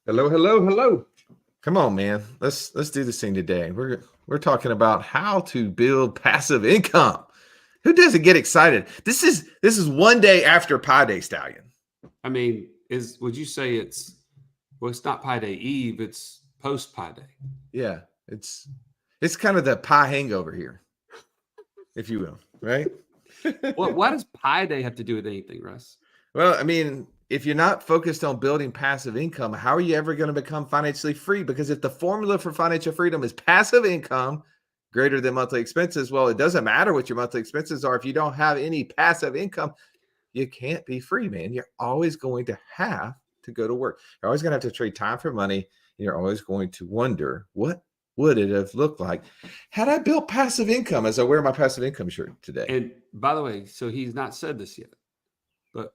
Hello, hello, hello. Come on, man. Let's do this thing today. We're talking about how to build passive income. Who doesn't get excited? This is one day after Pi Day, Stallion. I mean, would you say it's not Pi Day Eve, it's post Pi Day. Yeah, it's kind of the pie hangover here, if you will, right? Why does Pi Day have to do with anything, Russ? Well, I mean, if you're not focused on building passive income, how are you ever going to become financially free? Because if the formula for financial freedom is passive income greater than monthly expenses, well, it doesn't matter what your monthly expenses are. If you don't have any passive income, you can't be free, man. You're always going to have to go to work. You're always going to have to trade time for money. And you're always going to wonder, what would it have looked like had I built passive income as I wear my passive income shirt today? And by the way, so he's not said this yet, but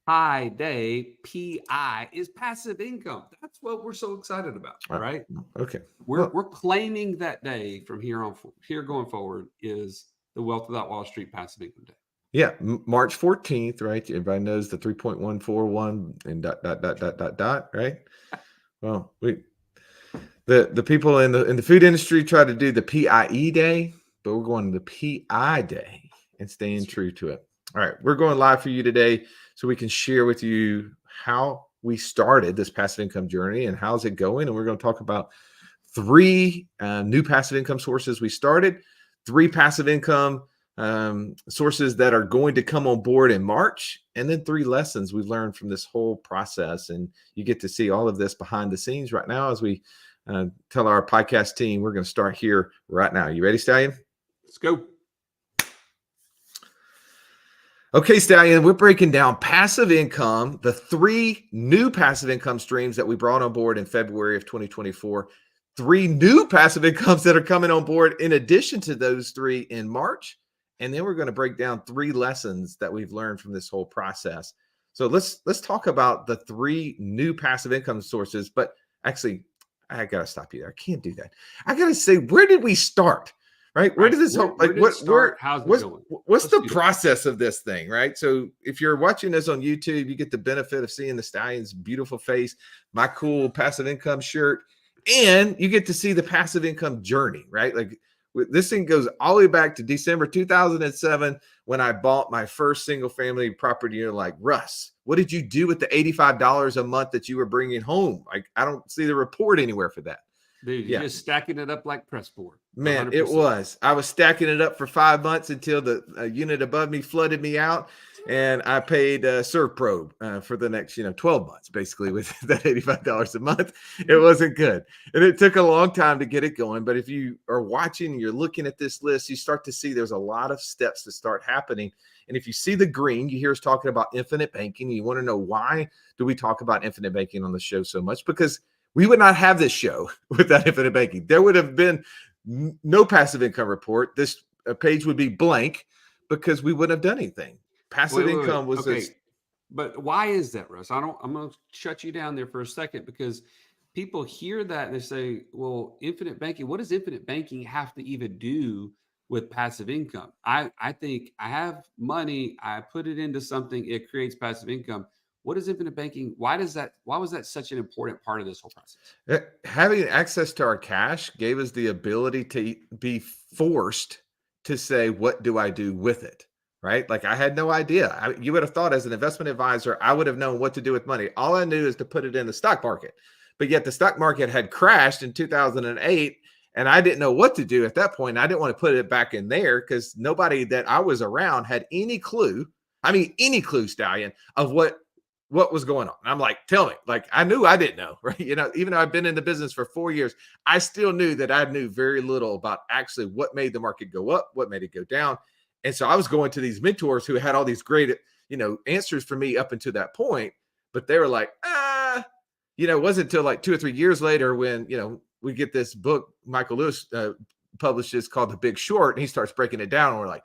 Pi Day, PI, is passive income. That's what we're so excited about, right? Okay. We're claiming that day from here going forward is the Wealth Without Wall Street passive income day. Yeah, March 14th, right? Everybody knows the 3.141 and dot, right? Well, the people in the food industry try to do the PIE day, but we're going to the PI day and staying true to it. All right, we're going live for you today so we can share with you how we started this passive income journey and how's it going. And we're going to talk about three new passive income sources we started, three passive income sources that are going to come on board in March, and then three lessons we've learned from this whole process. And you get to see all of this behind the scenes right now as we tell our podcast team we're going to start here right now. You ready, Stallion? Let's go. Okay, Stallion, we're breaking down passive income, the three new passive income streams that we brought on board in February of 2024, three new passive incomes that are coming on board in addition to those three in March. And then we're going to break down three lessons that we've learned from this whole process. So let's talk about the three new passive income sources. But actually, I got to stop you there. I can't do that. I got to say, where did we start? Right? Where did this whole how's it going? What's the process of this thing? Right. So if you're watching this on YouTube, you get the benefit of seeing the Stallion's beautiful face, my cool passive income shirt, and you get to see the passive income journey, right? Like this thing goes all the way back to December 2007 when I bought my first single family property. You're like, Russ, what did you do with the $85 a month that you were bringing home? Like, I don't see the report anywhere for that. Dude, you're just stacking it up like press board. Man, 100%. It was. I was stacking it up for 5 months until the unit above me flooded me out, and I paid ServPro for the next 12 months, basically, with that $85 a month. It wasn't good, and it took a long time to get it going. But if you are watching, you're looking at this list, you start to see there's a lot of steps that start happening. And if you see the green, you hear us talking about infinite banking. You want to know why do we talk about infinite banking on the show so much? Because we would not have this show without infinite banking. There would have been no passive income report. This page would be blank because we wouldn't have done anything. Passive income was okay. But why is that, Russ? I'm going to shut you down there for a second because people hear that and they say, well, infinite banking, what does infinite banking have to even do with passive income? I think I have money, I put it into something, it creates passive income. What is infinite banking? Why was that such an important part of this whole process? Having access to our cash gave us the ability to be forced to say, what do I do with it? Right? Like I had no idea. You would have thought as an investment advisor, I would have known what to do with money. All I knew is to put it in the stock market. But yet the stock market had crashed in 2008 and I didn't know what to do at that point. I didn't want to put it back in there because nobody that I was around had any clue. I mean, any clue, Stallion, of what was going on. And I'm like, tell me. Like I knew I didn't know, right? Even though I've been in the business for 4 years, I still knew that I knew very little about actually what made the market go up, what made it go down. And so I was going to these mentors who had all these great, answers for me up until that point. But they were like, it wasn't until like 2 or 3 years later when, we get this book Michael Lewis publishes called The Big Short, and he starts breaking it down. And we're like,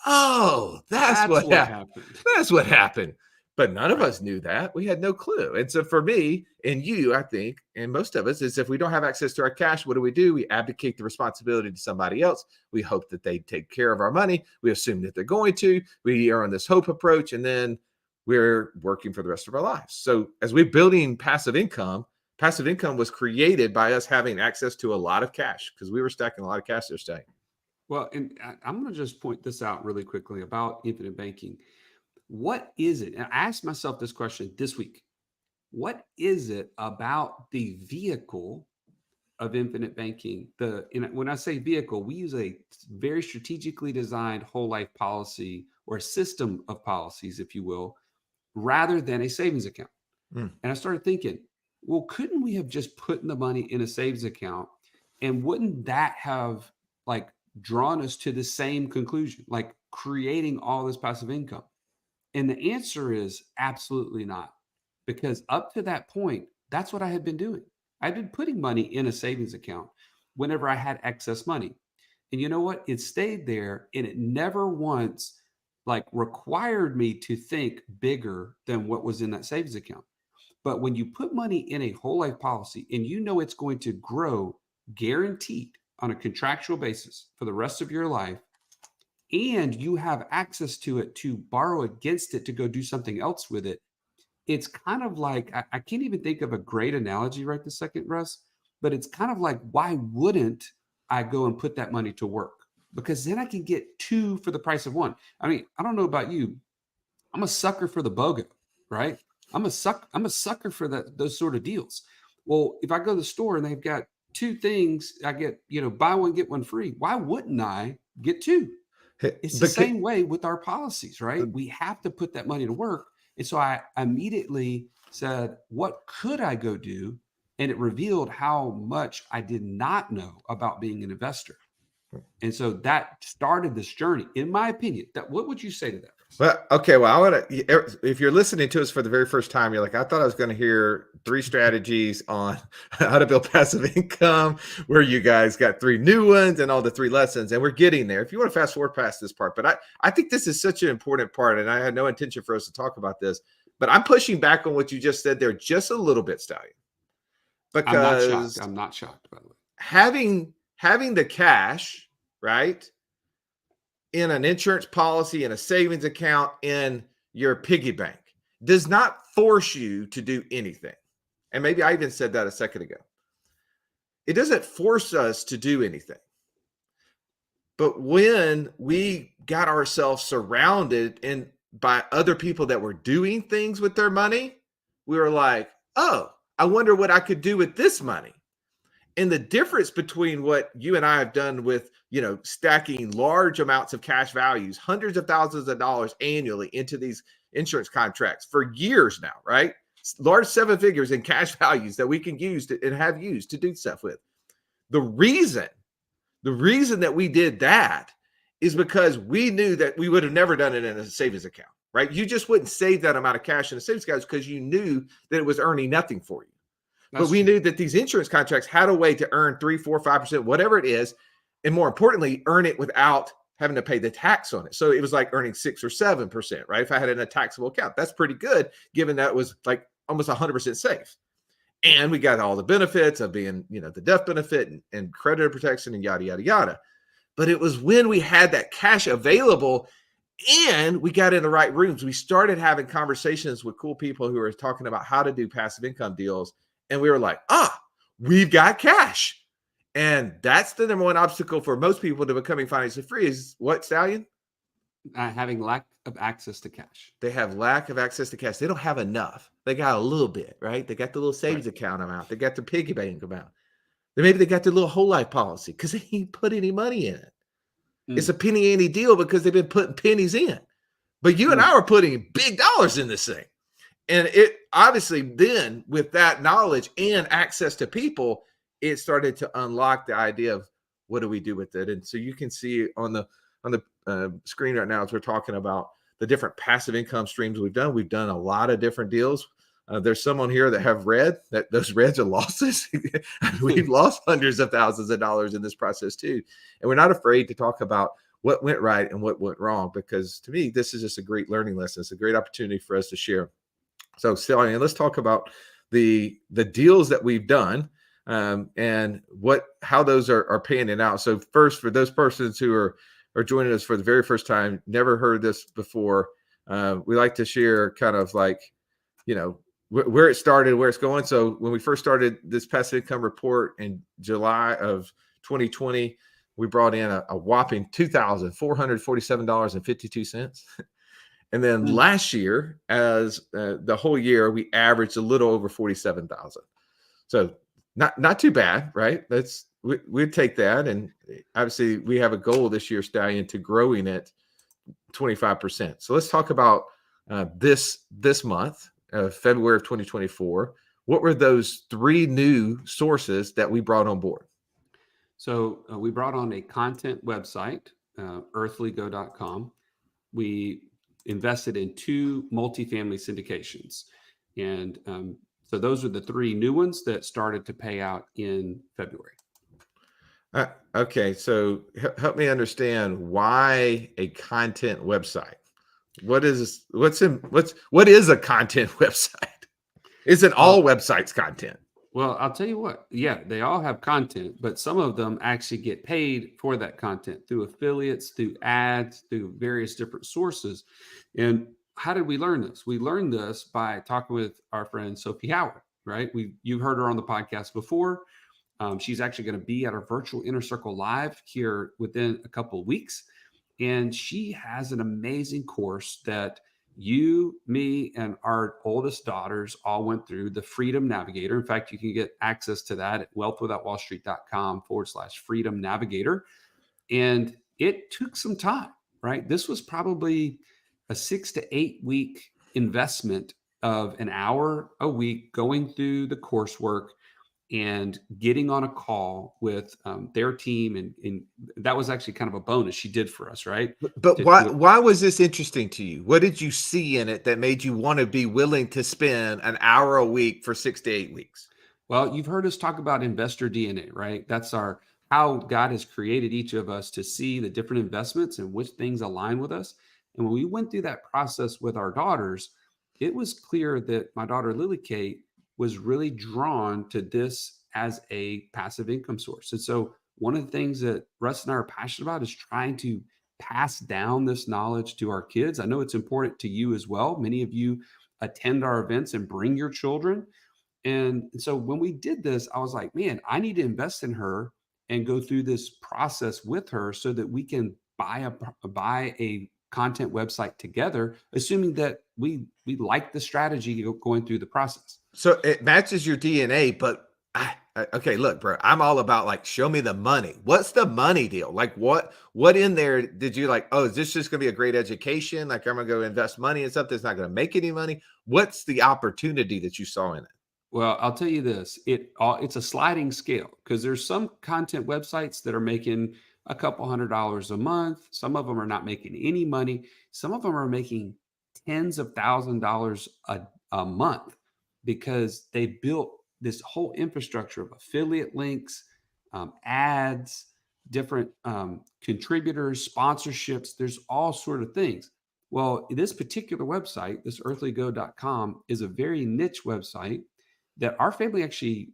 oh, that's what happened. That's what happened. But none of us knew that. We had no clue. And so for me and you, I think, and most of us, is if we don't have access to our cash, what do? We abdicate the responsibility to somebody else. We hope that they take care of our money. We assume that they're going to. We are on this hope approach, and then we're working for the rest of our lives. So as we're building passive income, passive income was created by us having access to a lot of cash because we were stacking a lot of cash there, Stay. Well, and I'm going to just point this out really quickly about infinite banking. What is it? And I asked myself this question this week. What is it about the vehicle of infinite banking? When I say vehicle, we use a very strategically designed whole life policy or a system of policies, if you will, rather than a savings account. And I started thinking, well, couldn't we have just put the money in a savings account, and wouldn't that have like drawn us to the same conclusion, like creating all this passive income? And the answer is absolutely not, because up to that point, that's what I had been doing. I'd been putting money in a savings account whenever I had excess money. And you know what? It stayed there, and it never once like required me to think bigger than what was in that savings account. But when you put money in a whole life policy and you know it's going to grow guaranteed on a contractual basis for the rest of your life, and you have access to it to borrow against it to go do something else with it, it's kind of like, I can't even think of a great analogy right this second, Russ, but it's kind of like, why wouldn't I go and put that money to work? Because then I can get two for the price of one. I mean, I don't know about you. I'm a sucker for the BOGO, right? I'm a sucker for those sort of deals. Well, if I go to the store and they've got two things, I get, buy one, get one free. Why wouldn't I get two? It's the same way with our policies, right? We have to put that money to work. And so I immediately said, what could I go do? And it revealed how much I did not know about being an investor. And so that started this journey, in my opinion. What would you say to that? Well, okay. Well, I want to, if you're listening to us for the very first time, you're like, I thought I was going to hear 3 strategies on how to build passive income, where you guys got 3 new ones and all the 3 lessons. And we're getting there. If you want to fast forward past this part, but I think this is such an important part, and I had no intention for us to talk about this, but I'm pushing back on what you just said there just a little bit, Stallion. Because I'm not shocked, by the way. Having the cash, right, in an insurance policy, in a savings account, in your piggy bank, does not force you to do anything. And maybe I even said that a second ago. It doesn't force us to do anything. But when we got ourselves surrounded by other people that were doing things with their money, we were like, oh, I wonder what I could do with this money. And the difference between what you and I have done with, stacking large amounts of cash values, hundreds of thousands of dollars annually into these insurance contracts for years now, right? Large 7 figures in cash values that we can use and have used to do stuff with. The reason that we did that is because we knew that we would have never done it in a savings account, right? You just wouldn't save that amount of cash in a savings account because you knew that it was earning nothing for you. But we knew that these insurance contracts had a way to earn 3, 4, 5%, whatever it is. And more importantly, earn it without having to pay the tax on it. So it was like earning 6 or 7%, right? If I had it in a taxable account, that's pretty good, given that it was like almost 100% safe. And we got all the benefits of being, the death benefit and creditor protection and yada, yada, yada. But it was when we had that cash available and we got in the right rooms, we started having conversations with cool people who were talking about how to do passive income deals. And we were like, we've got cash. And that's the number one obstacle for most people to becoming financially free is what, Stallion? Having lack of access to cash. They have lack of access to cash. They don't have enough. They got a little bit, right? They got the little savings account amount. They got their piggy bank amount. Maybe they got their little whole life policy because they ain't put any money in it. It's a penny ante deal because they've been putting pennies in. But you and I are putting big dollars in this thing. And it obviously then with that knowledge and access to people, it started to unlock the idea of what do we do with it. And so you can see on the screen right now as we're talking about the different passive income streams we've done. We've done a lot of different deals. There's some on here that have red, that those reds are losses. We've lost hundreds of thousands of dollars in this process too. And we're not afraid to talk about what went right and what went wrong, because to me, this is just a great learning lesson. It's a great opportunity for us to share. So, Stallion, let's talk about the deals that we've done and how those are panning out. So first, for those persons who are joining us for the very first time, never heard this before, we like to share kind of like, where it started, where it's going. So when we first started this passive income report in July of 2020, we brought in a whopping $2,447.52. And then last year, as the whole year, we averaged a little over 47,000. So not too bad, right? We'd take that. And obviously we have a goal this year, Stallion, to growing it 25%. So let's talk about this month, February of 2024. What were those 3 new sources that we brought on board? So we brought on a content website, earthlygo.com. We invested in 2 multifamily syndications. And so those are the 3 new ones that started to pay out in February. Okay, so help me understand why a content website. What is a content website? Isn't all websites content? Well, I'll tell you what. Yeah, they all have content, but some of them actually get paid for that content through affiliates, through ads, through various different sources. And how did we learn this? We learned this by talking with our friend Sophie Howard, right? You've heard her on the podcast before. She's actually going to be at our virtual Inner Circle Live here within a couple of weeks. And she has an amazing course that you, me, and our oldest daughters all went through, the Freedom Navigator. In fact, you can get access to that at wealthwithoutwallstreet.com/Freedom Navigator. And it took some time, right? This was probably a 6 to 8 week investment of an hour a week going through the coursework and getting on a call with their team. And that was actually kind of a bonus she did for us, right? But why was this interesting to you? What did you see in it that made you want to be willing to spend an hour a week for 6 to 8 weeks? Well, you've heard us talk about investor DNA, right? That's how God has created each of us to see the different investments and which things align with us. And when we went through that process with our daughters, it was clear that my daughter Lily Kate was really drawn to this as a passive income source. And so one of the things that Russ and I are passionate about is trying to pass down this knowledge to our kids. I know it's important to you as well. Many of you attend our events and bring your children. And so when we did this, I was like, man, I need to invest in her and go through this process with her so that we can buy a content website together, assuming that we like the strategy going through the process. So it matches your DNA, but okay, look, bro, I'm all about like, show me the money. What's the money deal? Like what in there did you like, oh, is this just going to be a great education? Like I'm going to go invest money in something that's not going to make any money. What's the opportunity that you saw in it? Well, I'll tell you this, it's a sliding scale because there's some content websites that are making a couple $100s a month. Some of them are not making any money. Some of them are making tens of $1,000s a month because they built this whole infrastructure of affiliate links, ads, different contributors, sponsorships. There's all sort of things. Well, this particular website, this earthlygo.com, is a very niche website that our family actually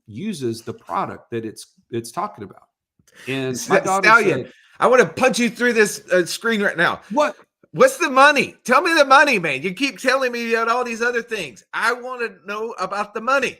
uses the product that it's talking about. And my daughter Stallion, said, I want to punch you through this screen right now. What's the money? Tell me the money, man. You keep telling me about all these other things. I want to know about the money.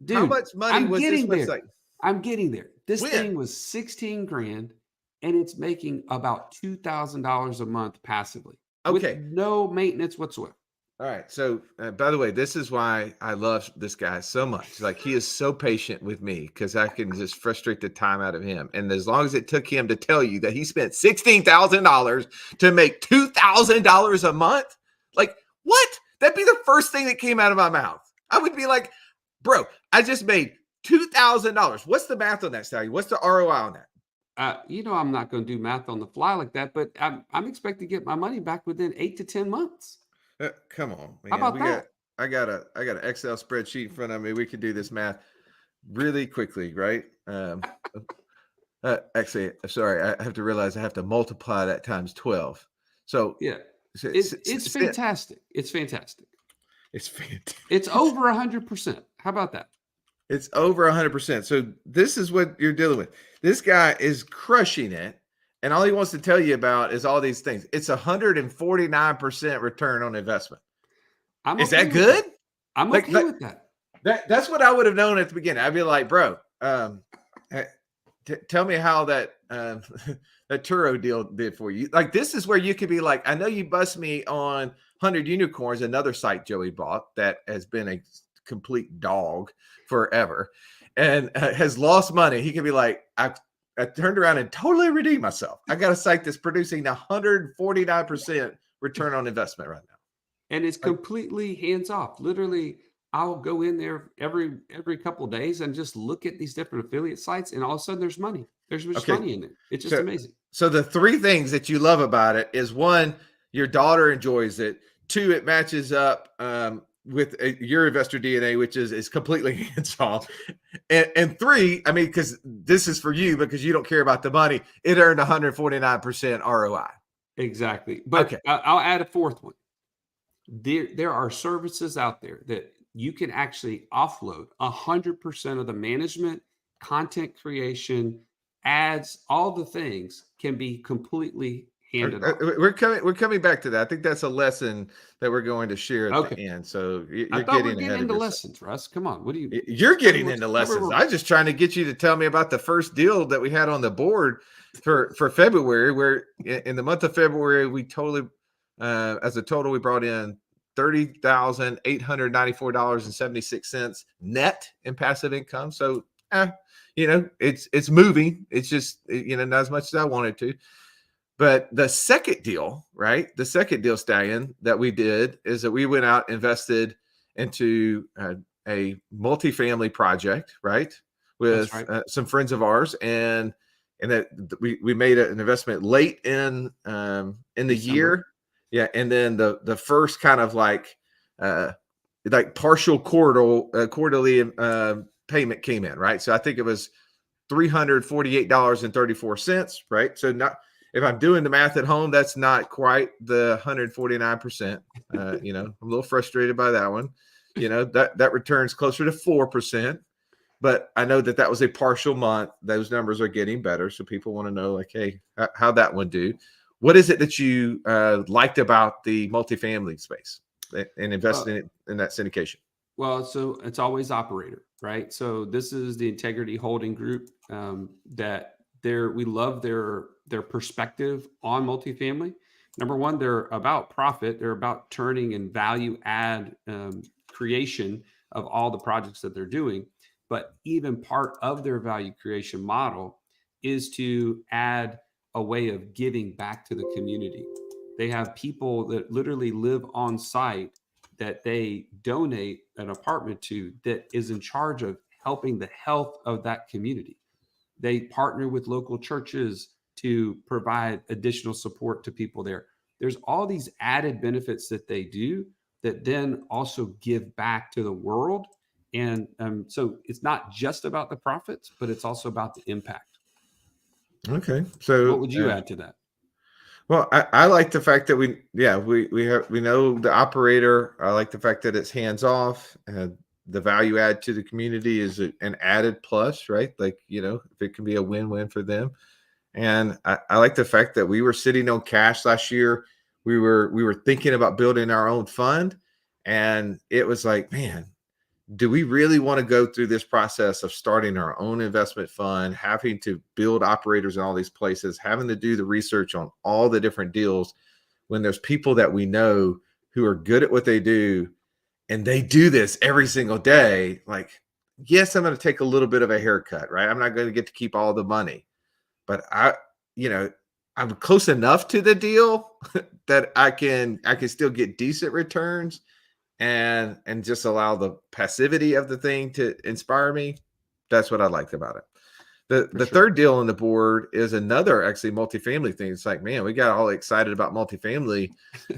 Dude, how much money was this website? I'm getting there. This thing was 16 grand and it's making about $2,000 a month passively. Okay. With no maintenance whatsoever. All right. So, by the way, this is why I love this guy so much. Like, he is so patient with me because I can just frustrate the time out of him. And as long as it took him to tell you that he spent $16,000 to make $2,000 a month, like, what? That'd be the first thing that came out of my mouth. I would be like, bro, I just made $2,000. What's the math on that, Stallion? What's the ROI on that? I'm not going to do math on the fly like that, but I'm expecting to get my money back within 8 to 10 months. Come on, man. How about that? I got an Excel spreadsheet in front of me. We can do this math really quickly, right? Actually, sorry, I have to realize I have to multiply that times 12. So yeah, it's fantastic. It's fantastic. It's fantastic. It's over 100%. How about that? It's over 100%. So this is what you're dealing with. This guy is crushing it. And all he wants to tell you about is all these things. It's 149% return on investment. Is that good? I'm Like, okay with that. that's what I would have known at the beginning. I'd be like, bro, eh, tell me how that that Turo deal did for you. Like, this is where you could be like, I know you bust me on 100 Unicorns, another site Joey bought that has been a complete dog forever and has lost money. He could be like, I turned around and totally redeemed myself. I got a site that's producing 149% return on investment right now. And it's Like, completely hands off. Literally, I'll go in there every couple of days and just look at these different affiliate sites, and all of a sudden there's money. There's just okay, money in it. It's just so amazing. so the three things that you love about it is, one, your daughter enjoys it. Two, it matches up with your investor DNA, which is completely hands off. And three, I mean, because this is for you because you don't care about the money. It earned 149% ROI. Exactly. But Okay. I'll add a fourth one. There are services out there that you can actually offload 100% of the management, content creation, ads, all the things can be completely handed off. We're coming back to that. I think that's a lesson that we're going to share at the Okay. end. So I you're thought we're getting getting ahead of into yourself. lessons, Russ. Come on. What do you You're tell me getting what into tell me lessons. where I'm just trying to get you to tell me about the first deal that we had on the board for February, where in the month of February, we totally, as a total, we brought in $30,894.76 net in passive income. So, it's moving. It's just, not as much as I wanted to. But the second deal, right? The second deal, Stallion, that we did is that we went out, invested into a multifamily project, right? That's With right. some friends of ours, and that we made an investment late in the December. year, yeah. And then the first kind of uh, like partial quarterly payment came in, right? So I think it was $348.34, right? So not, if I'm doing the math at home, that's not quite the 149%. I'm a little frustrated by that one. That returns closer to 4%. But I know that was a partial month. Those numbers are getting better. So people want to know, like, hey, how'd that one do? What is it that you liked about the multifamily space and investing in that syndication? Well, so it's always operator, right? So this is the Integrity Holding Group that we love their perspective on multifamily. Number one, they're about profit. They're about turning and value add creation of all the projects that they're doing. But even part of their value creation model is to add a way of giving back to the community. They have people that literally live on site that they donate an apartment to that is in charge of helping the health of that community. They partner with local churches to provide additional support to people there. There's all these added benefits that they do that then also give back to the world. And so it's not just about the profits, but it's also about the impact. Okay, What so would you add to that? well, I like the fact that we know the operator. I like the fact that it's hands off. The value add to the community is an added plus, right? Like, if it can be a win-win for them. And I like the fact that we were sitting on cash last year. We were thinking about building our own fund, and it was like, man, do we really want to go through this process of starting our own investment fund, having to build operators in all these places, having to do the research on all the different deals when there's people that we know who are good at what they do and they do this every single day? Like, yes, I'm going to take a little bit of a haircut, right? I'm not going to get to keep all the money, but I'm close enough to the deal that I can still get decent returns and just allow the passivity of the thing to inspire me. That's what I liked about it. For The sure. third deal on the board is another actually multifamily thing. It's like, man, we got all excited about multifamily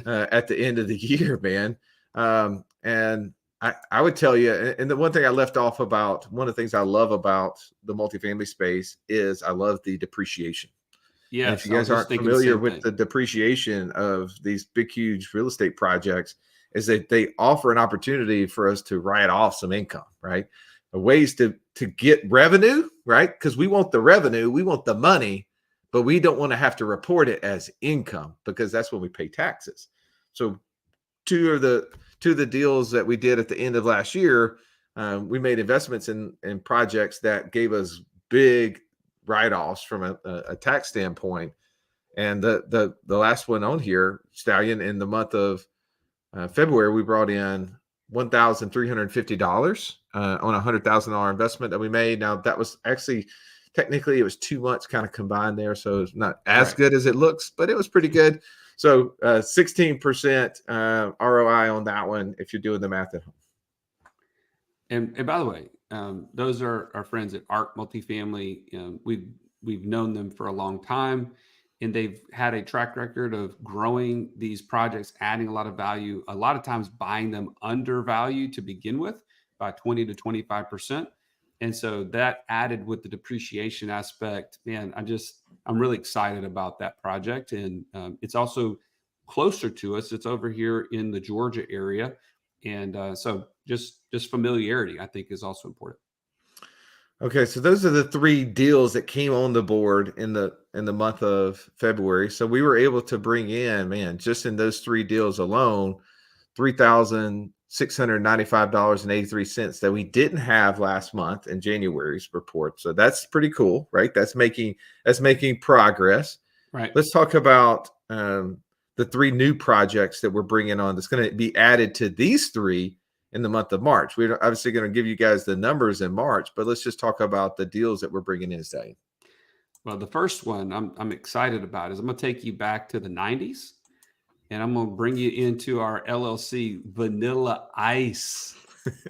at the end of the year, man. And I would tell you, and the one thing I left off about, one of the things I love about the multifamily space is I love the depreciation. And if Yes, you I was guys just aren't thinking the familiar same with thing. the depreciation of these big, huge real estate projects, is that they offer an opportunity for us to write off some income, right? Ways to get revenue, right? Because we want the revenue, we want the money, but we don't want to have to report it as income because that's when we pay taxes. So two to the deals that we did at the end of last year, we made investments in projects that gave us big write-offs from a tax standpoint. And the last one on here, Stallion, in the month of February, we brought in $1,350 on a $100,000 investment that we made. Now that was actually technically it was 2 months kind of combined there, so it's not as good as it looks, but it was pretty good. So 16% ROI on that one if you're doing the math at home. And by the way, those are our friends at Arc Multifamily. We've known them for a long time, and they've had a track record of growing these projects, adding a lot of value, a lot of times buying them undervalued to begin with by 20 to 25%. And so that added with the depreciation aspect, man, I'm really excited about that project. And it's also closer to us. It's over here in the Georgia area. And so just familiarity, I think, is also important. Okay, so those are the 3 deals that came on the board in the month of February. So we were able to bring in, man, just in those 3 deals alone, $3,695.83 that we didn't have last month in January's report. So that's pretty cool, right? That's making progress. Right. Let's talk about the 3 new projects that we're bringing on that's going to be added to these 3 in the month of March. We're obviously going to give you guys the numbers in March, but let's just talk about the deals that we're bringing in today. Well, the first one I'm excited about is I'm going to take you back to the 90s, and I'm going to bring you into our LLC, Vanilla Ice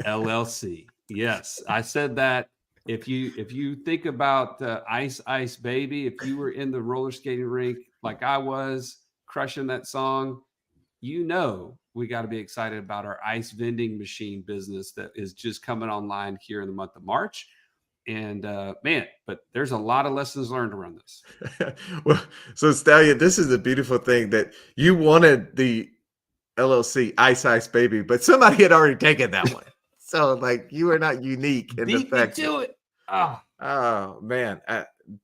LLC. Yes, I said that. If you think about Ice Baby, if you were in the roller skating rink like I was, crushing that song, we got to be excited about our ice vending machine business that is just coming online here in the month of March. And man, but there's a lot of lessons learned around this. Well, so Stallion, this is the beautiful thing that you wanted the LLC Ice Baby, but somebody had already taken that one. So like you are not unique in the fact to it. Oh man,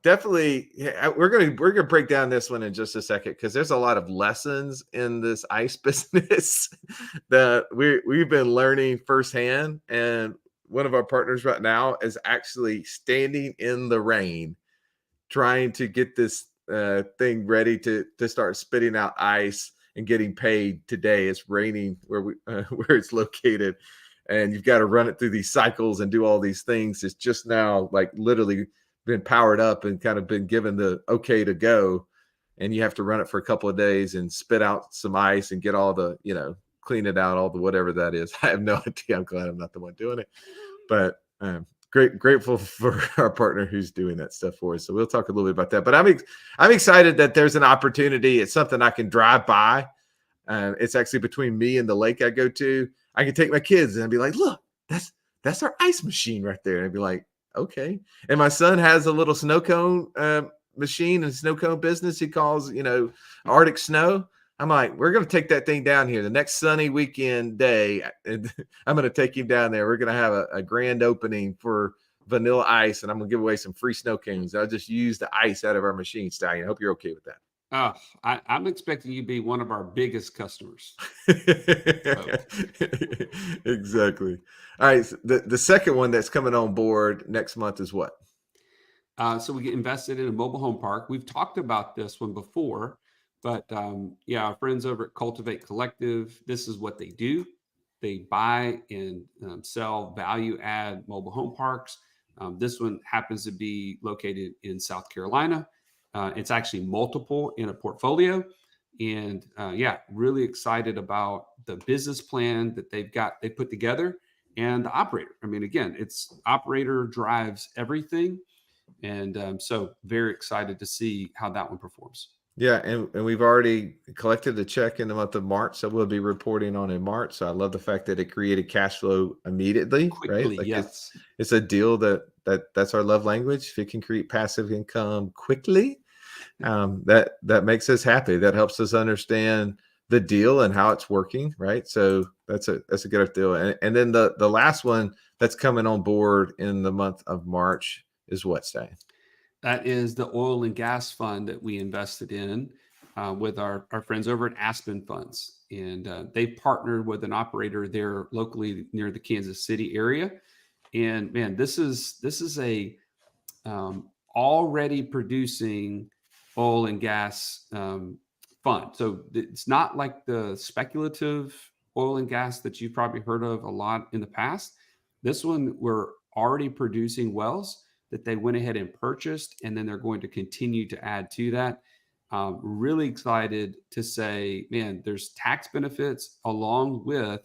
definitely. Yeah, we're gonna break down this one in just a second because there's a lot of lessons in this ice business that we've been learning firsthand. And one of our partners right now is actually standing in the rain, trying to get this thing ready to start spitting out ice and getting paid today. It's raining where where it's located. And you've got to run it through these cycles and do all these things. It's just now like literally been powered up and kind of been given the okay to go. And you have to run it for a couple of days and spit out some ice and get all the, clean it out, all the whatever that is. I have no idea. I'm glad I'm not the one doing it. But grateful for our partner who's doing that stuff for us. So we'll talk a little bit about that. But I'm excited that there's an opportunity. It's something I can drive by. It's actually between me and the lake I go to. I can take my kids and I'd be like, look, that's our ice machine right there. And I'd be like, okay. And my son has a little snow cone machine and snow cone business he calls, Arctic Snow. I'm like, we're going to take that thing down here the next sunny weekend day. And I'm going to take him down there. We're going to have a grand opening for Vanilla Ice, and I'm going to give away some free snow cones. I'll just use the ice out of our machine, Stallion. I hope you're okay with that. I'm expecting you to be one of our biggest customers. Exactly. All right. So the second one that's coming on board next month is what? So we get invested in a mobile home park. We've talked about this one before, but our friends over at Cultivate Collective, this is what they do. They buy and sell value add mobile home parks. This one happens to be located in South Carolina. It's actually multiple in a portfolio. And really excited about the business plan that they put together and the operator. I mean, again, it's operator drives everything. And so very excited to see how that one performs. Yeah, and we've already collected the check in the month of March, so we'll be reporting on in March. So I love the fact that it created cash flow immediately, quickly, right? Like yes. It's a deal that's our love language. If it can create passive income quickly, that makes us happy. That helps us understand the deal and how it's working, right? So that's a good deal. And then the last one that's coming on board in the month of March is what, Stan? That is the oil and gas fund that we invested in. with our friends over at Aspen Funds, and they've partnered with an operator there locally near the Kansas City area. And man, this is a already producing oil and gas fund. So it's not like the speculative oil and gas that you've probably heard of a lot in the past. This one, we're already producing wells that they went ahead and purchased, and then they're going to continue to add to that. Really excited to say, man, there's tax benefits along with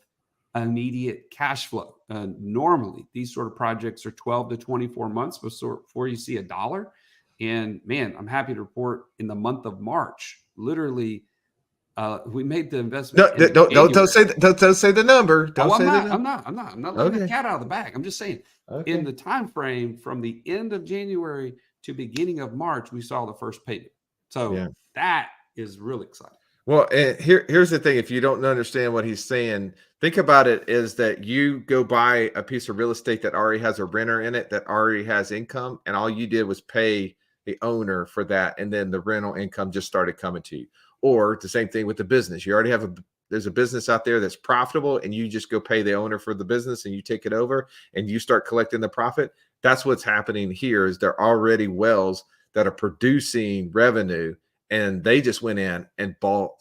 immediate cash flow. Normally, these sort of projects are 12 to 24 months before you see a dollar. And man, I'm happy to report in the month of March, literally, we made the investment in Don't January. say the number. Don't Oh, I'm say the not. number. I'm not letting the cat out of the bag. I'm just saying, in Okay. the time frame from the end of January to beginning of March, we saw the first payment. So Yeah. that is really exciting. Well, and here's the thing. If you don't understand what he's saying, think about it is that you go buy a piece of real estate that already has a renter in it, that already has income, and all you did was pay the owner for that, and then the rental income just started coming to you. Or the same thing with the business. You already have there's a business out there that's profitable, and you just go pay the owner for the business, and you take it over, and you start collecting the profit. That's what's happening here. Is there already wells that are producing revenue, and they just went in and bought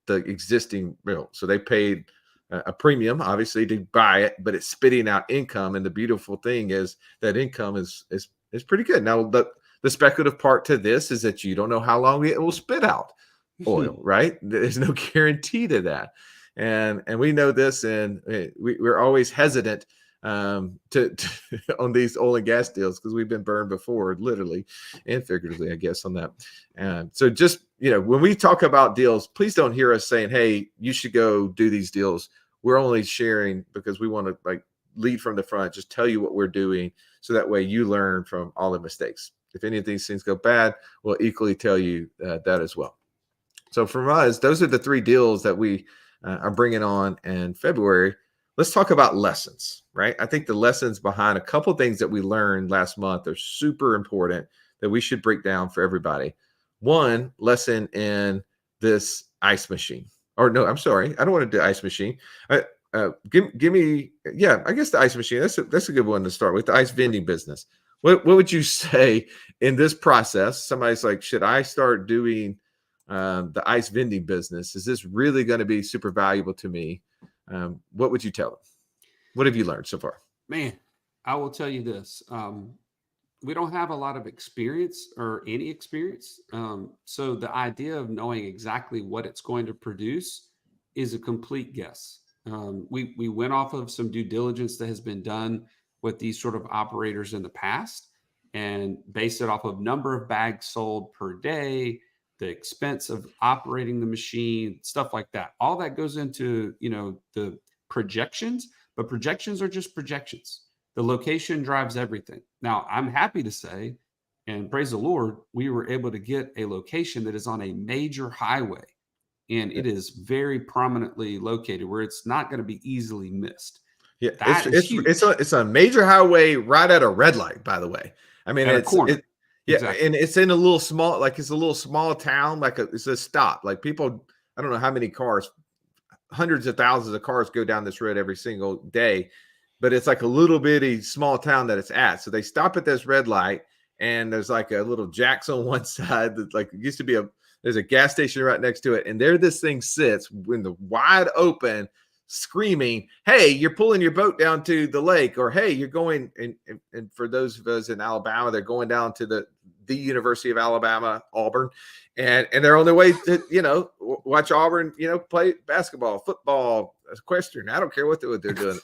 the existing mill. So they paid a premium, obviously, to buy it, but it's spitting out income. And the beautiful thing is that income is pretty good. Now, the speculative part to this is that you don't know how long it will spit out oil, right? There's no guarantee to that. And we know this, and we're always hesitant to on these oil and gas deals because we've been burned before, literally and figuratively, I guess, on that. And so just, when we talk about deals, please don't hear us saying, hey, you should go do these deals. We're only sharing because we want to lead from the front, just tell you what we're doing. So that way you learn from all the mistakes. If any of these things go bad, we'll equally tell you that as well. So for us, those are the 3 deals that we are bringing on in February. Let's talk about lessons, right? I think the lessons behind a couple things that we learned last month are super important that we should break down for everybody. One lesson in this ice machine, or no, I'm sorry, I don't want to do ice machine. Give me, yeah, I guess the ice machine. That's a good one to start with. The ice vending business. What would you say in this process? Somebody's like, should I start doing the ice vending business? Is this really going to be super valuable to me? What would you tell them? What have you learned so far? Man, I will tell you this. We don't have a lot of experience or any experience. So the idea of knowing exactly what it's going to produce is a complete guess. We went off of some due diligence that has been done with these sort of operators in the past and based it off of number of bags sold per day, the expense of operating the machine, stuff like that. All that goes into, the projections, but projections are just projections. The location drives everything. Now, I'm happy to say, and praise the Lord, we were able to get a location that is on a major highway, and it is very prominently located where it's not going to be easily missed. Yeah, That is huge. it's a major highway right at a red light, by the way. I mean, At a corner. yeah, Exactly. and it's in a little small, it's a little small town, it's a stop. Like people, I don't know how many cars, hundreds of thousands of cars go down this road every single day, but it's like a little bitty small town that it's at. So they stop at this red light, and there's like a little Jack's on one side that it used to be there's a gas station right next to it, and there this thing sits in the wide open, screaming, hey, you're pulling your boat down to the lake, or hey, you're going, and for those of us in Alabama, they're going down to the University of Alabama, Auburn, and they're on their way to, watch Auburn, play basketball, football, equestrian. I don't care what they're doing.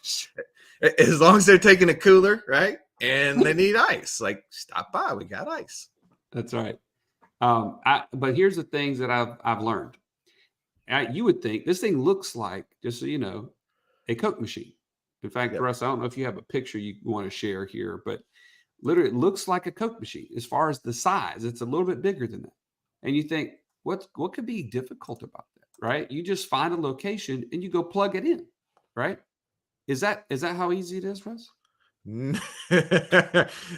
As long as they're taking a cooler, right? And they need ice. Stop by, we got ice. That's right. But here's the things that I've learned. You would think this thing looks like, just so you know, a Coke machine. In fact, Yep. Russ, I don't know if you have a picture you want to share here, but literally it looks like a Coke machine as far as the size. It's a little bit bigger than that. And you think, what could be difficult about that, right? You just find a location and you go plug it in, right? Is that how easy it is, Russ?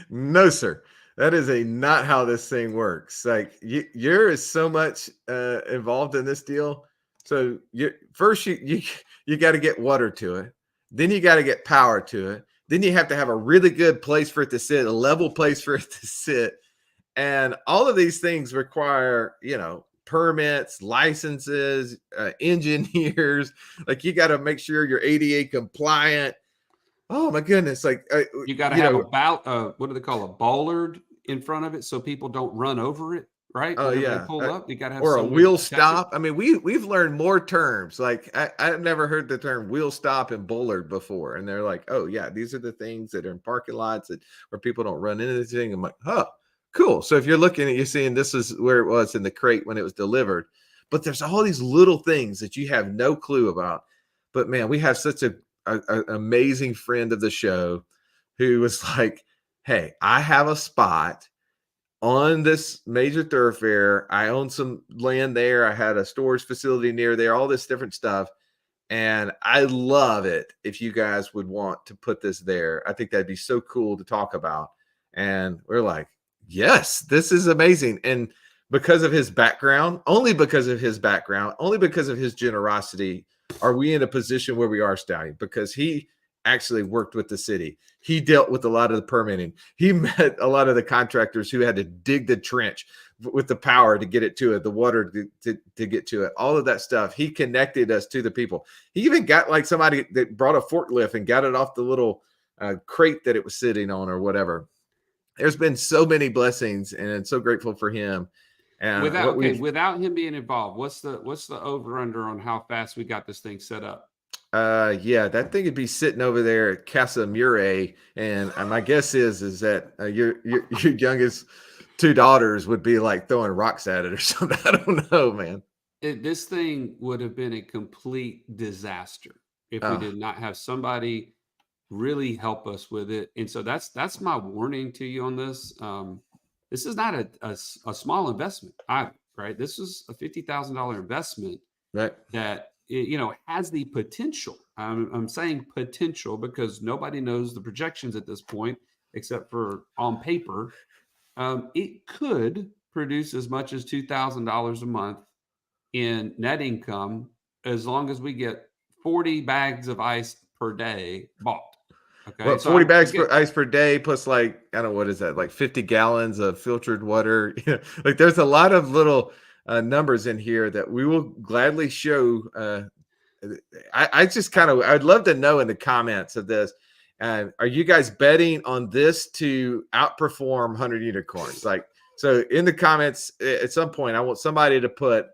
No, sir. That is not how this thing works. Like you're so much involved in this deal. So you got to get water to it, then you got to get power to it, then you have to have a really good place for it to sit, a level place for it to sit, and all of these things require permits, licenses, engineers. Like you got to make sure you're ADA compliant. Oh my goodness! Like You got to have what do they call a bollard in front of it so people don't run over it, right? oh Whenever they yeah, pull up, you got to have or a some way to wheel protect it. stop. I mean, we've learned more terms. Like I've never heard the term wheel stop and bollard before, and they're like, oh yeah, these are the things that are in parking lots where people don't run into this thing. I'm like, oh, cool. So if you're looking at, you're seeing this is where it was in the crate when it was delivered, but there's all these little things that you have no clue about. But man, we have such a amazing friend of the show who was like, hey, I have a spot on this major thoroughfare. I own some land there. I had a storage facility near there, all this different stuff. And I love it if you guys would want to put this there. I think that'd be so cool to talk about. And we're like, yes, this is amazing. And because of his background, only because of his background, only because of his generosity, are we in a position where we are, Stallion? Because he actually worked with the city. He dealt with a lot of the permitting. He met a lot of the contractors who had to dig the trench with the power to get it to it, the water to get to it, all of that stuff. He connected us to the people. He even got like somebody that brought a forklift and got it off the little crate that it was sitting on or whatever. There's been so many blessings, and I'm so grateful for him. And without him being involved, what's the over under on how fast we got this thing set up? Yeah, that thing would be sitting over there at Casa Mure, and my guess is that your youngest two daughters would be like throwing rocks at it or something. I don't know, man. This thing would have been a complete disaster if we did not have somebody really help us with it. And so that's my warning to you on this. This is not a small investment either, right? This is a $50,000 investment Right. that has the potential. I'm saying potential because nobody knows the projections at this point except for on paper. It could produce as much as $2,000 a month in net income as long as we get 40 bags of ice per day bought. Okay. Well, 40 bags of ice per day plus like, I don't know, what is that? Like 50 gallons of filtered water. Like there's a lot of little numbers in here that we will gladly show. I just I'd love to know in the comments of this. Are you guys betting on this to outperform 100 unicorns? Like, so in the comments at some point, I want somebody to put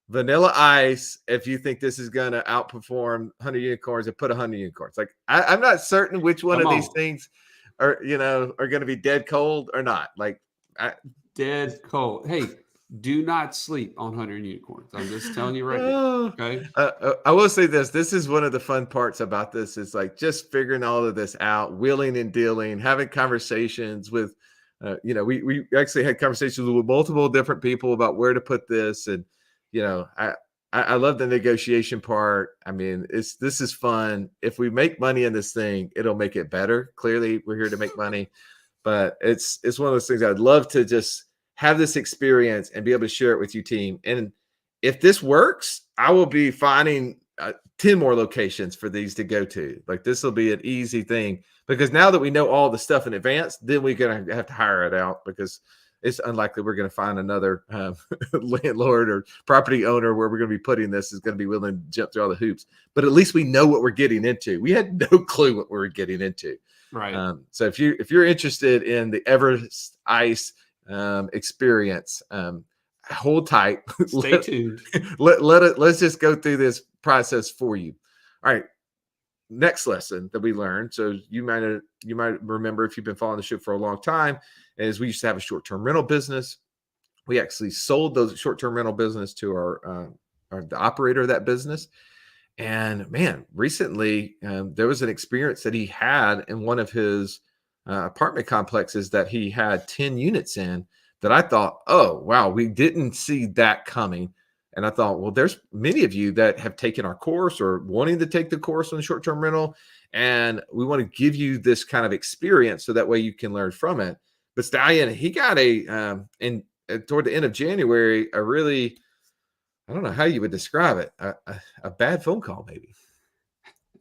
vanilla ice if you think this is going to outperform 100 unicorns, and put 100 unicorns. Like, I'm not certain which one of these things are going to be dead cold or not. Like, dead cold. Hey, do not sleep on 100 unicorns. I'm just telling you right now. Okay. I will say this. This is one of the fun parts about this is like just figuring all of this out, wheeling and dealing, having conversations with, we actually had conversations with multiple different people about where to put this. And, I love the negotiation part. I mean, this is fun. If we make money in this thing, it'll make it better. Clearly we're here to make money, but it's one of those things I'd love to just have this experience and be able to share it with you, team. And if this works, I will be finding 10 more locations for these to go to. Like, this will be an easy thing because now that we know all the stuff in advance, then we're going to have to hire it out because it's unlikely we're going to find another landlord or property owner where we're going to be putting this is going to be willing to jump through all the hoops. But at least we know what we're getting into. We had no clue what we were getting into. Right. So if you're interested in the Everest Ice experience, hold tight. Stay tuned. Let's just go through this process for you. All right. Next lesson that we learned. So you might remember if you've been following the show for a long time, is we used to have a short-term rental business. We actually sold those short-term rental business to the operator of that business. And man, recently there was an experience that he had in one of his apartment complexes that he had 10 units in that I thought, oh, wow, we didn't see that coming. And I thought, well, there's many of you that have taken our course or wanting to take the course on the short-term rental. And we want to give you this kind of experience so that way you can learn from it. But Stallion, he got and toward the end of January, a really, I don't know how you would describe it, a bad phone call maybe.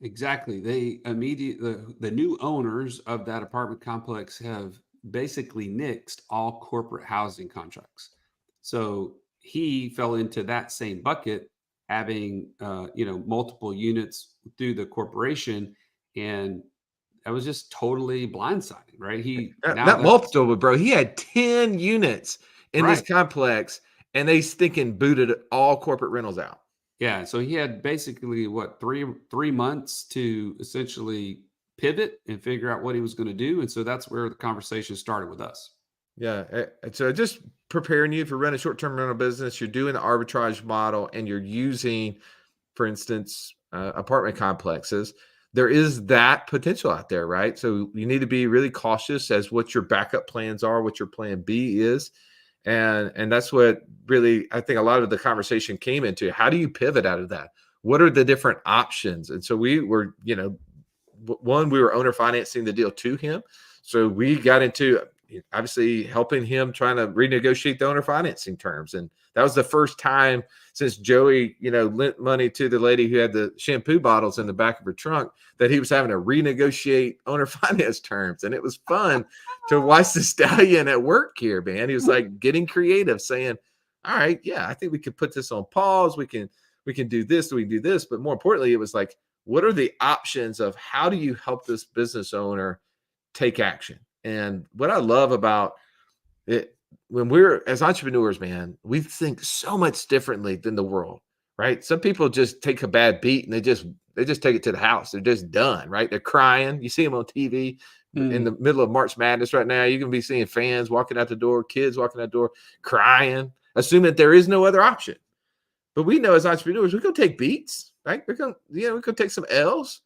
Exactly. The new owners of that apartment complex have basically nixed all corporate housing contracts. So he fell into that same bucket, having multiple units through the corporation, and that was just totally blindsiding, right? He now Not that's multiple, but bro, he had 10 units in this right. complex, and they stinking booted all corporate rentals out. Yeah, so he had basically what three months to essentially pivot and figure out what he was going to do, and so that's where the conversation started with us. Yeah. So just preparing you for running a short-term rental business, you're doing the arbitrage model, and you're using, for instance, apartment complexes. There is that potential out there, right? So you need to be really cautious as what your backup plans are, what your plan B is. And that's what really I think a lot of the conversation came into. How do you pivot out of that? What are the different options? And so we were, one, we were owner financing the deal to him. So we got into obviously helping him trying to renegotiate the owner financing terms. And that was the first time since Joey, lent money to the lady who had the shampoo bottles in the back of her trunk that he was having to renegotiate owner finance terms. And it was fun to watch the stallion at work here, man. He was like getting creative, saying, all right, yeah, I think we could put this on pause. We can do this, we can do this. But more importantly, it was like, what are the options of how do you help this business owner take action? And what I love about it, when we're as entrepreneurs, man, we think so much differently than the world, right? Some people just take a bad beat and they just take it to the house. They're just done, right? They're crying. You see them on TV in the middle of March Madness right now. You can be seeing fans walking out the door, kids walking out the door, crying, assuming that there is no other option. But we know as entrepreneurs, we're gonna take beats, right? We're gonna take some L's.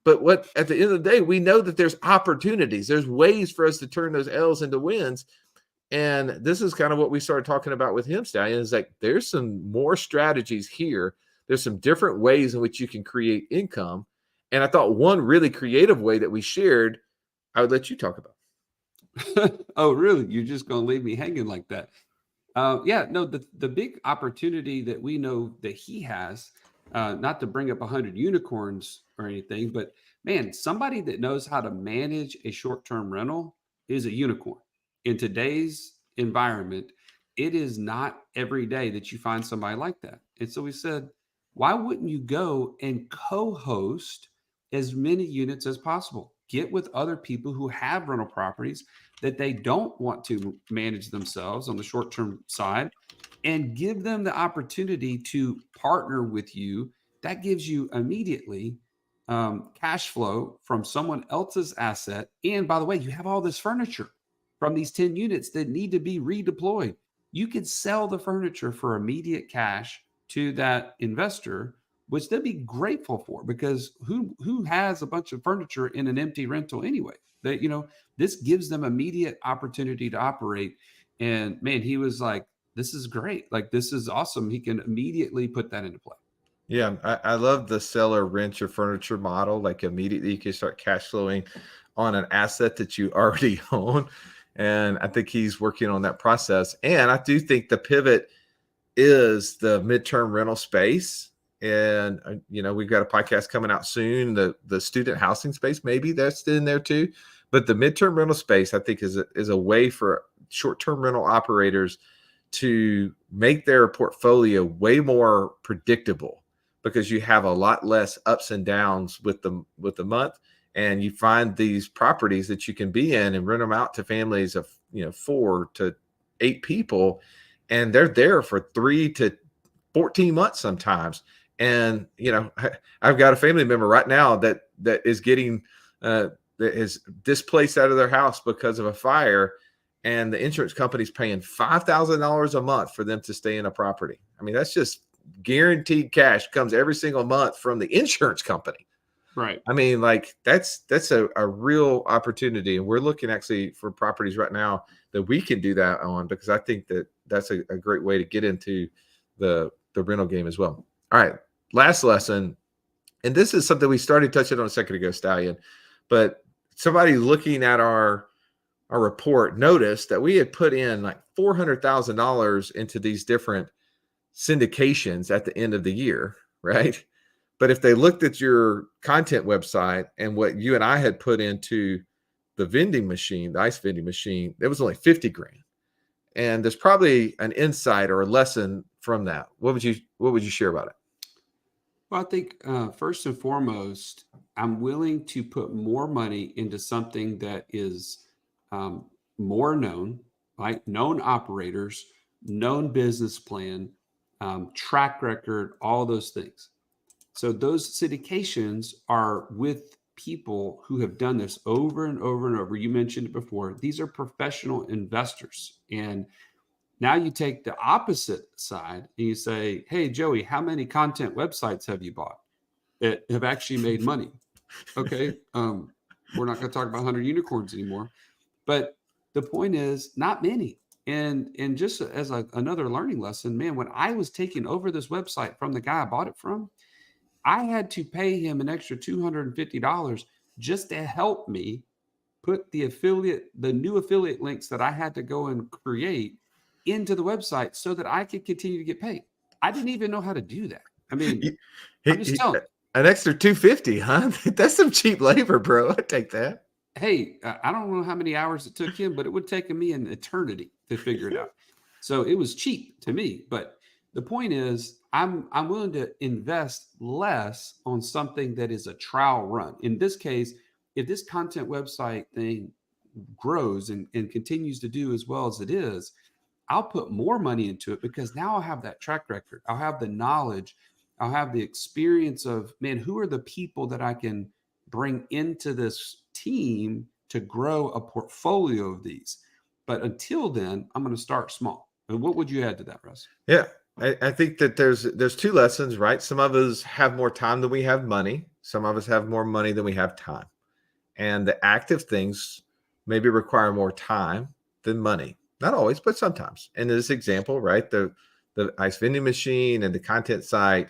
But what at the end of the day, we know that there's opportunities. There's ways for us to turn those L's into wins. And this is kind of what we started talking about with him, Stallion. Is like there's some more strategies here. There's some different ways in which you can create income. And I thought one really creative way that we shared, I would let you talk about. Oh, really? You're just going to leave me hanging like that? Yeah, no. The big opportunity that we know that he has, not to bring up 100 unicorns or anything, but man, somebody that knows how to manage a short-term rental is a unicorn. In today's environment, it is not every day that you find somebody like that. And so we said, why wouldn't you go and co-host as many units as possible? Get with other people who have rental properties that they don't want to manage themselves on the short-term side, and give them the opportunity to partner with you. That gives you immediately cash flow from someone else's asset. And by the way, you have all this furniture from these 10 units that need to be redeployed. You could sell the furniture for immediate cash to that investor, which they'd be grateful for, because who has a bunch of furniture in an empty rental anyway? That this gives them immediate opportunity to operate. And man, he was like, this is great. Like, this is awesome. He can immediately put that into play. Yeah, I love the seller rent your furniture model. Like immediately you can start cash flowing on an asset that you already own. And I think he's working on that process. And I do think the pivot is the midterm rental space. And we've got a podcast coming out soon. The student housing space, maybe that's in there too. But the midterm rental space, I think, is a way for short-term rental operators to make their portfolio way more predictable, because you have a lot less ups and downs with the month, and you find these properties that you can be in and rent them out to families of 4 to 8 people, and they're there for 3 to 14 months sometimes. And I've got a family member right now that is getting that is displaced out of their house because of a fire, and the insurance company's paying $5,000 a month for them to stay in a property. I mean, that's just guaranteed cash, comes every single month from the insurance company. Right. I mean, like that's a real opportunity. And we're looking actually for properties right now that we can do that on, because I think that that's a great way to get into the rental game as well. All right. Last lesson. And this is something we started touching on a second ago, Stallion, but somebody looking at our our report noticed that we had put in like $400,000 into these different syndications at the end of the year, right? But if they looked at your content website and what you and I had put into the vending machine, the ice vending machine, it was only 50 grand. And there's probably an insight or a lesson from that. What would you share about it? Well, I think first and foremost, I'm willing to put more money into something that is um, more known, right? Known operators, known business plan, track record, all those things. So those syndications are with people who have done this over and over and over. You mentioned it before. These are professional investors. And now you take the opposite side and you say, hey, Joey, how many content websites have you bought that have actually made money? Okay. We're not going to talk about 100 unicorns anymore. But the point is, not many. And just as another learning lesson, man, when I was taking over this website from the guy I bought it from, I had to pay him an extra $250 just to help me put the new affiliate links that I had to go and create into the website so that I could continue to get paid. I didn't even know how to do that. I mean, I'm just telling. An extra 250, huh? That's some cheap labor, bro. I take that. Hey, I don't know how many hours it took him, but it would take me an eternity to figure it out. So it was cheap to me. But the point is, I'm willing to invest less on something that is a trial run. In this case, if this content website thing grows and continues to do as well as it is, I'll put more money into it because now I'll have that track record. I'll have the knowledge. I'll have the experience of, man, who are the people that I can bring into this team to grow a portfolio of these. But until then, I'm going to start small. And what would you add to that, Russ? Yeah. I think that there's two lessons, right? Some of us have more time than we have money. Some of us have more money than we have time. And the active things maybe require more time than money. Not always, but sometimes. In this example, right, the ice vending machine and the content site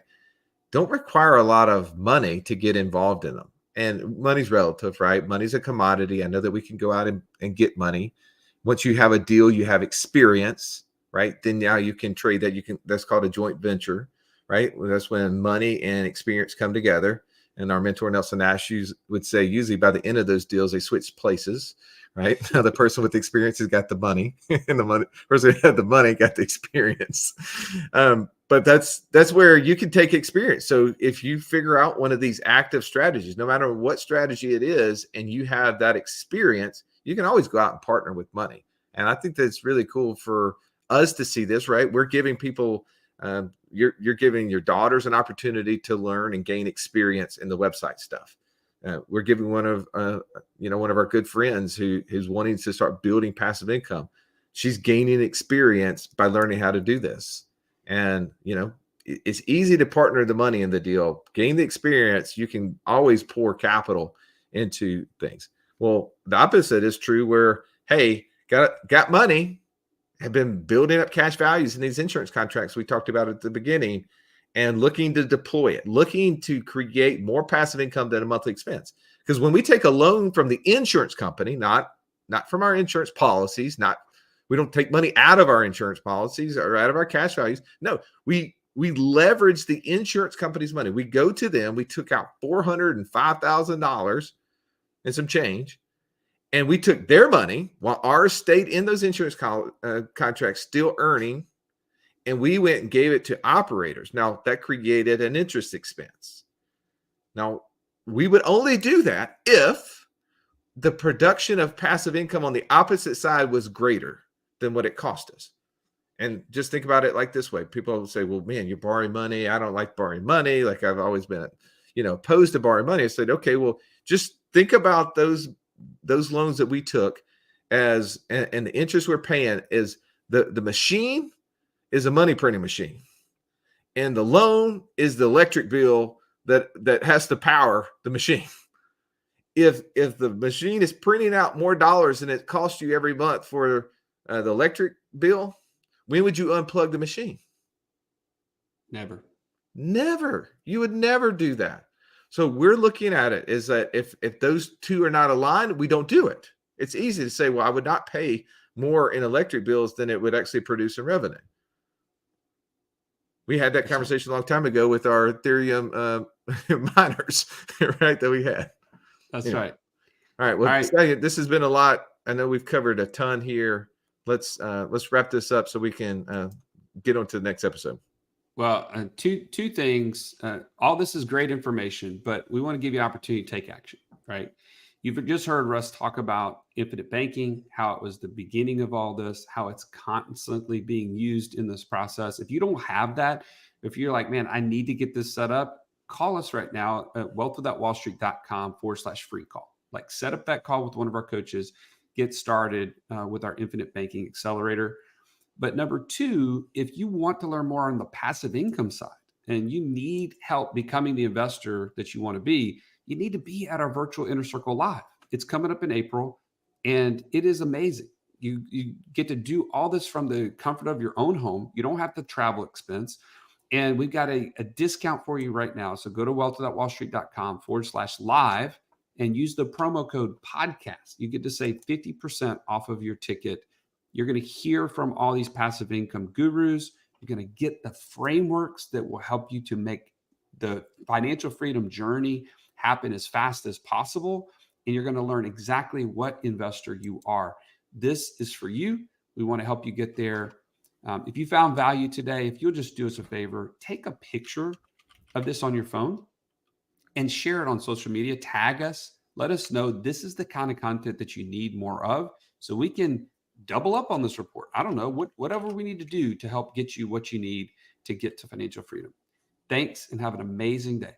don't require a lot of money to get involved in them. And money's relative, right? Money's a commodity. I know that we can go out and get money. Once you have a deal, you have experience, right? Then now you can trade that. That's called a joint venture, right? That's when money and experience come together. And our mentor Nelson Nash would say, usually by the end of those deals, they switch places, right? Now the person with the experience has got the money, and the person who had the money got the experience. But that's where you can take experience. So if you figure out one of these active strategies, no matter what strategy it is, and you have that experience, you can always go out and partner with money. And I think that's really cool for us to see this, right? We're giving people, you're giving your daughters an opportunity to learn and gain experience in the website stuff. We're giving one of our good friends who's wanting to start building passive income. She's gaining experience by learning how to do this. And, it's easy to partner the money in the deal, gain the experience. You can always pour capital into things. Well, the opposite is true where, hey, got money, have been building up cash values in these insurance contracts we talked about at the beginning, and looking to deploy it, looking to create more passive income than a monthly expense. Because when we take a loan from the insurance company, not from our insurance policies, we don't take money out of our insurance policies or out of our cash values. No, we leverage the insurance company's money. We go to them. We took out $405,000 and some change, and we took their money while ours stayed in those insurance contracts still earning, and we went and gave it to operators. Now, that created an interest expense. Now, we would only do that if the production of passive income on the opposite side was greater than what it cost us. And just think about it like this way. People will say, well, man, you're borrowing money. I don't like borrowing money. Like I've always been, opposed to borrowing money. I said, okay, well, just think about those loans that we took and the interest we're paying is the machine is a money printing machine. And the loan is the electric bill that has to power the machine. If the machine is printing out more dollars than it costs you every month for the electric bill, when would you unplug the machine? Never. You would never do that. So we're looking at it is that if those two are not aligned, we don't do it. It's easy to say, well, I would not pay more in electric bills than it would actually produce in revenue. We had that That's right. conversation a long time ago with our Ethereum miners, right? That we had. That's Anyway. right. All right. Well, All right. this has been a lot. I know we've covered a ton here. Let's wrap this up so we can get on to the next episode. Well, two things. All this is great information, but we want to give you an opportunity to take action, right? You've just heard Russ talk about infinite banking, how it was the beginning of all this, how it's constantly being used in this process. If you don't have that, if you're like, man, I need to get this set up, call us right now at wealthwithoutwallstreet.com/free call. Like, set up that call with one of our coaches, get started with our infinite banking accelerator. But number two, if you want to learn more on the passive income side and you need help becoming the investor that you want to be, you need to be at our virtual Inner Circle Live. It's coming up in April, and it is amazing. You get to do all this from the comfort of your own home. You don't have the travel expense. And we've got a discount for you right now. So go to wealthwithoutwallstreet.com/live and use the promo code podcast. You get to save 50% off of your ticket. You're going to hear from all these passive income gurus. You're going to get the frameworks that will help you to make the financial freedom journey happen as fast as possible. And you're going to learn exactly what investor you are. This is for you. We want to help you get there. If you found value today, if you'll just do us a favor, take a picture of this on your phone and share it on social media. Tag us. Let us know this is the kind of content that you need more of, so we can double up on this report. I don't know, whatever we need to do to help get you what you need to get to financial freedom. Thanks, and have an amazing day.